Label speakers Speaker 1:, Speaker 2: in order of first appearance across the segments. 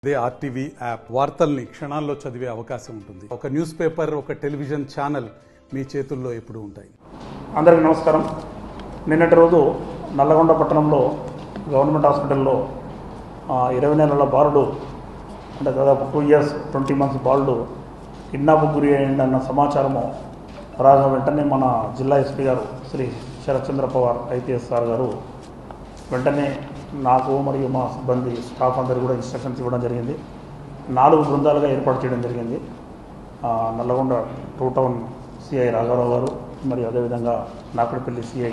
Speaker 1: అదే RTV app వార్తల్ని క్షణాల్లో చదివే అవకాశం ఉంటుంది. ఒక న్యూస్ పేపర్, ఒక టెలివిజన్ ఛానల్ మీ చేతుల్లో ఎప్పుడూ ఉంటాయి.
Speaker 2: అందరికీ నమస్కారం. నిన్నటి రోజు నల్లగొండ పట్టణంలో గవర్నమెంట్ హాస్పిటల్లో 20 నెలల బాలుడు, అంటే దాదాపు 2 years 20 months బాలుడు కిడ్నాప్కు గురి అయిందన్న సమాచారము రాగా వెంటనే మన జిల్లా ఎస్పీ గారు శ్రీ శరత్ చంద్ర పవార్ ఐపీఎస్ సార్ గారు వెంటనే నాకు మరియు మా సిబ్బంది స్టాఫ్ అందరూ కూడా ఇన్స్ట్రక్షన్స్ ఇవ్వడం జరిగింది. 4 బృందాలుగా ఏర్పాటు చేయడం జరిగింది. నల్లగొండ 2 టౌన్ సిఐ రాఘారావు గారు, మరియు అదేవిధంగా నాకడపల్లి సిఐ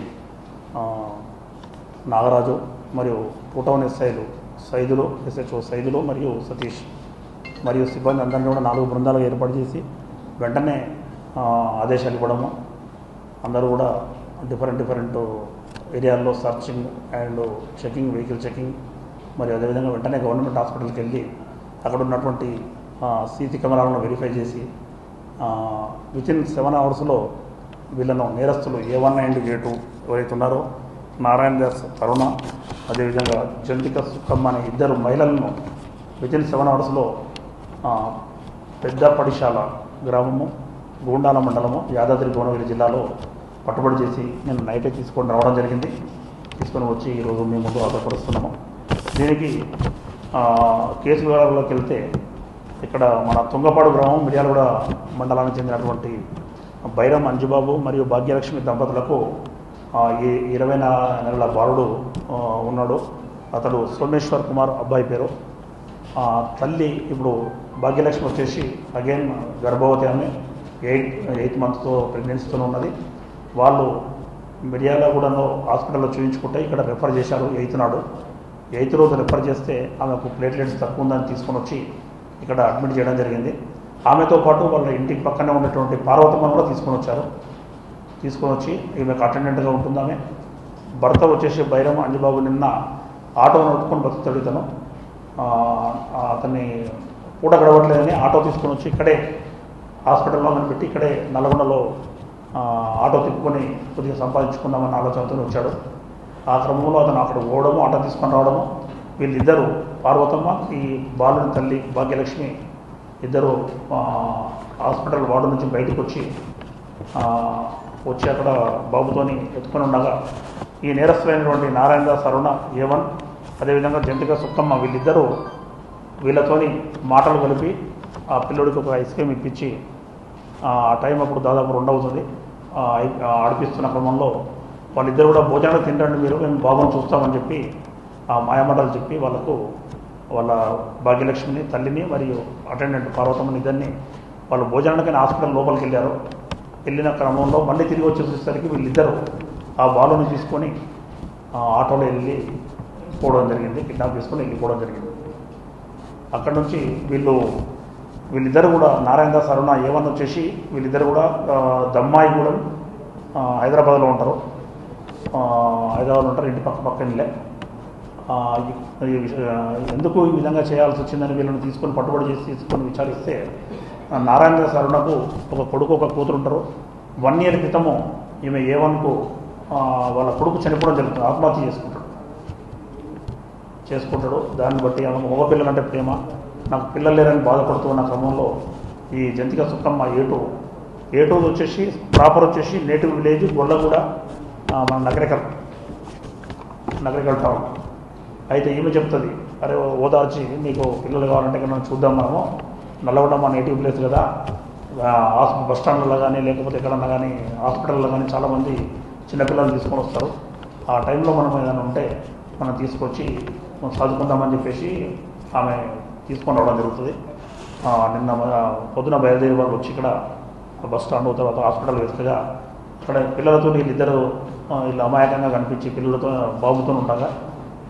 Speaker 2: నాగరాజు, మరియు 2 టౌన్ ఎస్ఐలు సైదులు, ఎస్హెచ్ఓ సైదులు మరియు సతీష్, మరియు సిబ్బంది అందరినీ కూడా 4 బృందాలుగా ఏర్పాటు చేసి వెంటనే ఆదేశాలు ఇవ్వడము. అందరూ కూడా డిఫరెంట్ ఏరియాల్లో searching and checking, vehicle checking, మరియు అదేవిధంగా వెంటనే గవర్నమెంట్ హాస్పిటల్కి వెళ్ళి అక్కడ ఉన్నటువంటి సీసీ కెమెరాలను వెరిఫై చేసి వితిన్ 7 hours వీళ్ళను నేరస్తులు A1 and A2 ఎవరైతే ఉన్నారో నారాయణ దాస్ తరుణ, అదేవిధంగా జంతిక సుక్కమ్మ అనే 2 మహిళలను వితిన్ 7 hours పెద్ద పడిశాల గ్రామము, గూండాల మండలము, యాదాద్రి భువనగిరి జిల్లాలో పట్టుబడి చేసి నేను నైటే తీసుకొని రావడం జరిగింది. తీసుకొని వచ్చి ఈరోజు మీ ముందు ఆధారపరుస్తున్నాము. దీనికి కేసు వివరాల్లోకి వెళ్తే, ఇక్కడ మన తుంగపాడు గ్రామం, మిర్యాలగూడ మండలానికి చెందినటువంటి బైరం అంజుబాబు మరియు భాగ్యలక్ష్మి దంపతులకు ఈ 20 నెలల బాలుడు ఉన్నాడు. అతడు సోమేశ్వర్ కుమార్ అబ్బాయి పేరు. తల్లి ఇప్పుడు భాగ్యలక్ష్మి వచ్చేసి అగైన్ గర్భవతి, ఆమె 8 months ప్రెగ్నెన్సీతో ఉన్నది. వాళ్ళు మిర్యాలగూడలో హాస్పిటల్లో చూపించుకుంటే ఇక్కడ రెఫర్ చేశారు 8th నాడు. 8th రోజు రెఫర్ చేస్తే ఆమెకు ప్లేట్లెట్స్ తక్కువ ఉందని తీసుకొని వచ్చి ఇక్కడ అడ్మిట్ చేయడం జరిగింది. ఆమెతో పాటు వాళ్ళ ఇంటికి పక్కనే ఉన్నటువంటి పార్వతమ్మను కూడా తీసుకొని వచ్చారు. తీసుకొని వచ్చి ఈమెకు అటెండెంట్గా ఉంటుంది ఆమె. భర్త వచ్చేసి బైరం అంజబాబు నిన్న ఆటో నడుపుకొని బతుకుతాడు. ఇతను అతన్ని పూట గడవట్లేదని ఆటో తీసుకొని వచ్చి ఇక్కడే హాస్పిటల్లో పెట్టి ఇక్కడే నల్గొండలో ఆటో తిప్పుకొని కొద్దిగా సంపాదించుకుందామన్న ఆలోచనతో వచ్చాడు. ఆ క్రమంలో అతను అక్కడ పోవడము, ఆటో తీసుకొని రావడము, వీళ్ళిద్దరూ పార్వతమ్మ, ఈ బాలుని తల్లి భాగ్యలక్ష్మి ఇద్దరు హాస్పిటల్ వార్డు నుంచి బయటకు వచ్చి అక్కడ బాబుతోని ఎత్తుకొని ఉండగా ఈ నేరస్తులైనటువంటి నారాయణ దాస్ తరుణ A1, అదేవిధంగా జంతిక సుక్కమ్మ వీళ్ళిద్దరూ వీళ్ళతోని మాటలు కలిపి ఆ పిల్లోడికి ఒక ఐస్ క్రీమ్ ఇప్పించి ఆ టైం అప్పుడు దాదాపు 2 అవుతుంది ఆడిపిస్తున్న క్రమంలో వాళ్ళిద్దరు కూడా భోజనాలు తింటండి మీరు, మేము బాబుని చూస్తామని చెప్పి ఆ మాయమాటలు చెప్పి వాళ్ళకు వాళ్ళ భాగ్యలక్ష్మిని తల్లిని మరియు అటెండెంట్ పార్వతమ్మని ఇద్దరిని వాళ్ళు భోజనానికైనా హాస్పిటల్ లోపలికి వెళ్ళారు. వెళ్ళిన క్రమంలో మళ్ళీ తిరిగి వచ్చేసరికి వీళ్ళిద్దరూ ఆ బాలుని తీసుకొని ఆటోలో వెళ్ళి పోవడం జరిగింది, కిడ్నాప్ చేసుకొని వెళ్ళిపోవడం జరిగింది. అక్కడ నుంచి వీళ్ళిద్దరు కూడా నారాయణ దాస్ అరుణ A1 వచ్చేసి వీళ్ళిద్దరు కూడా దమ్మాయిగూడెం హైదరాబాద్లో ఉంటారు. ఇంటి పక్కనే. ఎందుకు ఈ విధంగా చేయాల్సి వచ్చిందని వీళ్ళని తీసుకొని విచారిస్తే, నారాయణ దాస్ అరుణకు ఒక కొడుకు ఒక కూతురు ఉంటారు. 1 year క్రితము ఈమె A1కు వాళ్ళ కొడుకు చనిపోవడం జరుగుతుంది, ఆత్మహత్య చేసుకుంటాడు. దాన్ని బట్టి ఆమెకు మగ పిల్లలంటే ప్రేమ, నాకు పిల్లలు లేరని బాధపడుతూ ఉన్న క్రమంలో ఈ జంతిక సుక్కమ్మ A2 వచ్చేసి ప్రాపర్ వచ్చేసి నేటివ్ విలేజ్ గొల్లగూడ, మన నగరికల్ టౌన్. అయితే ఈమె చెప్తుంది, అరే ఓదార్చి నీకు పిల్లలు కావాలంటే ఇక్కడ మనం చూద్దాం, మనము నల్లగొండ మా నేటివ్ ప్లేస్ కదా, బస్ స్టాండ్లలో కానీ లేకపోతే ఎక్కడన్నా కానీ హాస్పిటల్లో కానీ చాలామంది చిన్నపిల్లలు తీసుకొని వస్తారు. ఆ టైంలో మనం ఏదైనా ఉంటే మనం తీసుకొచ్చి చదువుకుందామని చెప్పేసి ఆమె తీసుకొని రావడం జరుగుతుంది. నిన్న పొద్దున బయలుదేరి వాళ్ళు వచ్చి ఇక్కడ బస్ స్టాండ్ తర్వాత హాస్పిటల్ వెతుకగా అక్కడ పిల్లలతో వీళ్ళిద్దరూ అమాయకంగా కనిపించి పిల్లలతో బాబుతో ఉండగా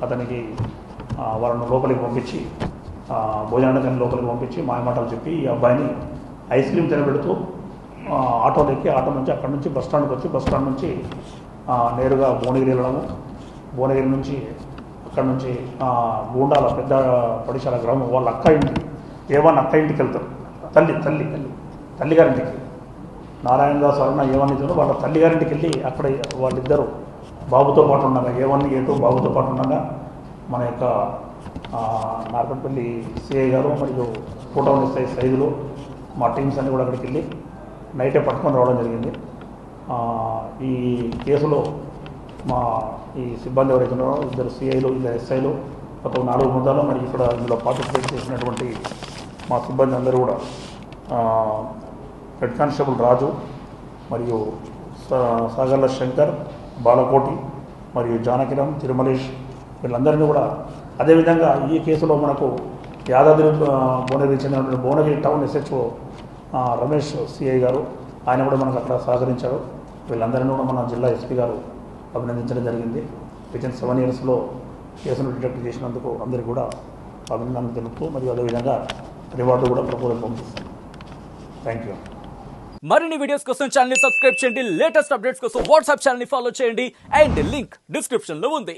Speaker 2: అతనికి వాళ్ళను లోపలికి పంపించి భోజనానికి లోపలికి పంపించి మాయమాటలు చెప్పి ఈ అబ్బాయిని ఐస్ క్రీమ్ తినబెడుతూ ఆటోలో ఎక్కి ఆటో నుంచి అక్కడి నుంచి బస్ స్టాండ్కి వచ్చి బస్ స్టాండ్ నుంచి నేరుగా భువనగిరి వెళ్ళడము. భువనగిరి నుంచి అక్కడ నుంచి గూండాల పెద్ద పడిశాల గ్రామం వాళ్ళ అక్క ఇంటికి A1 అక్క ఇంటికి వెళ్తారు. తల్లిగారింటికి నారాయణ దాస్ అరుణ A1 ఇద్దరు వాళ్ళ తల్లిగారింటికి వెళ్ళి అక్కడ వాళ్ళిద్దరూ బాబుతో పాటు ఉండగా A1 A2 బాబుతో పాటు ఉండగా మన యొక్క నార్కట్పల్లి సిఐ గారు మరియు ఫోటో ఎస్ఐ సైదులు మా టీమ్స్ అన్నీ కూడా అక్కడికి వెళ్ళి నైటే పట్టుకొని రావడం జరిగింది. ఈ కేసులో మా ఈ సిబ్బంది ఎవరైతే ఉన్నారో 2 సిఐలు 2 ఎస్ఐలు మొత్తం 4 బృందాలు మరి ఇక్కడ ఇందులో పార్టిసిపేట్ చేసినటువంటి మా సిబ్బంది అందరూ కూడా హెడ్ కానిస్టేబుల్ రాజు మరియు సాగర్ల శంకర్, బాలకోటి మరియు జానకిరం, తిరుమలేష్ వీళ్ళందరినీ కూడా అదేవిధంగా ఈ కేసులో మనకు యాదాద్రి భువనగిరి చెందినటువంటి Bhuvanagiri town SHO Ramesh CI గారు ఆయన కూడా మనకు అక్కడ సహకరించారు. వీళ్ళందరినీ కూడా మన జిల్లా ఎస్పీ గారు అభినందించడం జరిగింది. వితిన్ 7 ఇయర్స్లో కేసును డిటెక్ట్ చేసినందుకు అందరికీ కూడా అభినందనలు తెలుపుతూ మరియు అదేవిధంగా రివార్డు కూడా ప్రపోజల్ పంపిస్తాం. Thank you.
Speaker 3: మరిన్ని వీడియోస్ కోసం ఛానల్ ని సబ్స్క్రైబ్ చేయండి. లేటెస్ట్ అప్డేట్స్ కోసం వాట్సాప్ ఛానల్ ని ఫాలో చేయండి. అండ్ లింక్ డిస్క్రిప్షన్ లో ఉంది.